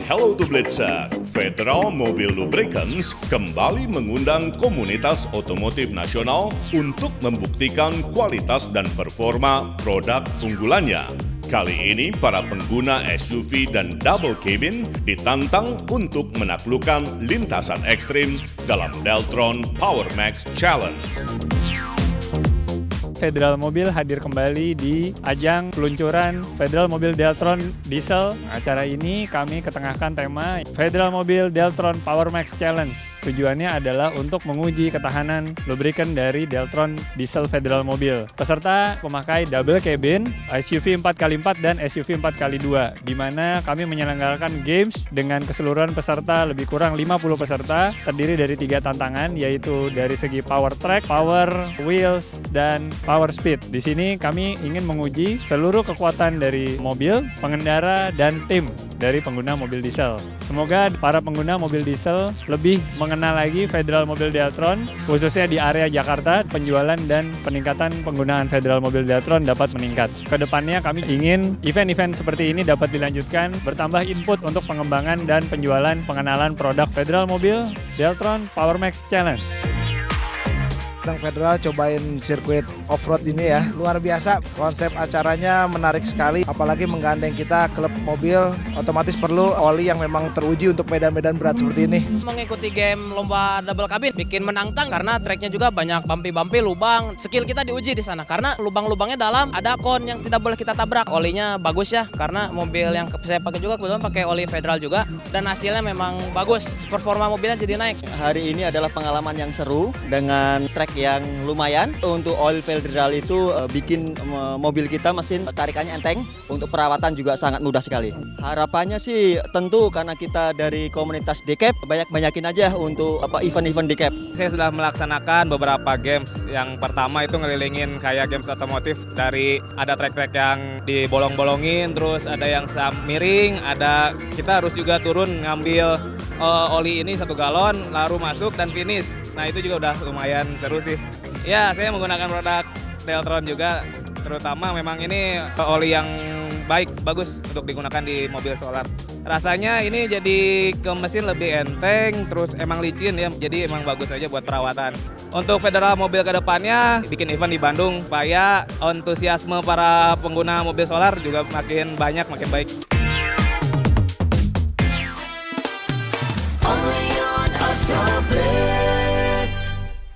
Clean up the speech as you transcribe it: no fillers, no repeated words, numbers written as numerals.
hello to Blitzer, Federal Mobil Lubricants kembali mengundang komunitas otomotif nasional untuk membuktikan kualitas dan performa produk unggulannya. Kali ini para pengguna SUV dan double cabin ditantang untuk menaklukkan lintasan ekstrim dalam Deltron Power Max Challenge. Federal Mobil hadir kembali di ajang peluncuran Federal Mobil Deltron Diesel. Acara ini kami ketengahkan tema Federal Mobil Deltron Power Max Challenge. Tujuannya adalah untuk menguji ketahanan lubrikan dari Deltron Diesel Federal Mobil. Peserta memakai double cabin, SUV 4x4 dan SUV 4x2, di mana kami menyelenggarakan games dengan keseluruhan peserta lebih kurang 50 peserta, terdiri dari 3 tantangan, yaitu dari segi power track, power wheels, dan power speed. Di sini kami ingin menguji seluruh kekuatan dari mobil, pengendara, dan tim dari pengguna mobil diesel. Semoga para pengguna mobil diesel lebih mengenal lagi Federal Mobil Deltron, khususnya di area Jakarta. Penjualan dan peningkatan penggunaan Federal Mobil Deltron dapat meningkat. Kedepannya kami ingin event-event seperti ini dapat dilanjutkan, bertambah input untuk pengembangan dan penjualan pengenalan produk Federal Mobil Deltron Power Max Challenge. Federal cobain sirkuit off-road ini ya, luar biasa. Konsep acaranya menarik sekali, apalagi menggandeng kita klub mobil, otomatis perlu oli yang memang teruji untuk medan-medan berat seperti ini. Mengikuti game lomba double cabin bikin menantang karena treknya juga banyak bumpy-bumpy, lubang. Skill kita diuji di sana karena lubang-lubangnya dalam, ada kon yang tidak boleh kita tabrak. Olinya bagus ya, karena mobil yang saya pakai juga kebetulan pakai oli Federal juga, dan hasilnya memang bagus. Performa mobilnya jadi naik. Hari ini adalah pengalaman yang seru dengan trek yang lumayan. Untuk oil Federal itu bikin mobil kita mesin tarikannya enteng, untuk perawatan juga sangat mudah sekali. Harapannya sih tentu karena kita dari komunitas DCAP, banyakin aja untuk event-event DCAP. Saya sudah melaksanakan beberapa games. Yang pertama itu ngelilingin kayak games otomotif, dari ada trek-trek yang dibolong-bolongin, terus ada yang miring, ada kita harus juga turun ngambil oli ini 1 galon, lalu masuk dan finish. Nah itu juga udah lumayan seru sih. Ya, saya menggunakan produk Deltron juga, terutama memang ini oli yang bagus untuk digunakan di mobil solar. Rasanya ini jadi ke mesin lebih enteng, terus emang licin ya, jadi emang bagus aja buat perawatan. Untuk Federal Mobil kedepannya bikin event di Bandung supaya antusiasme para pengguna mobil solar juga makin banyak, makin baik.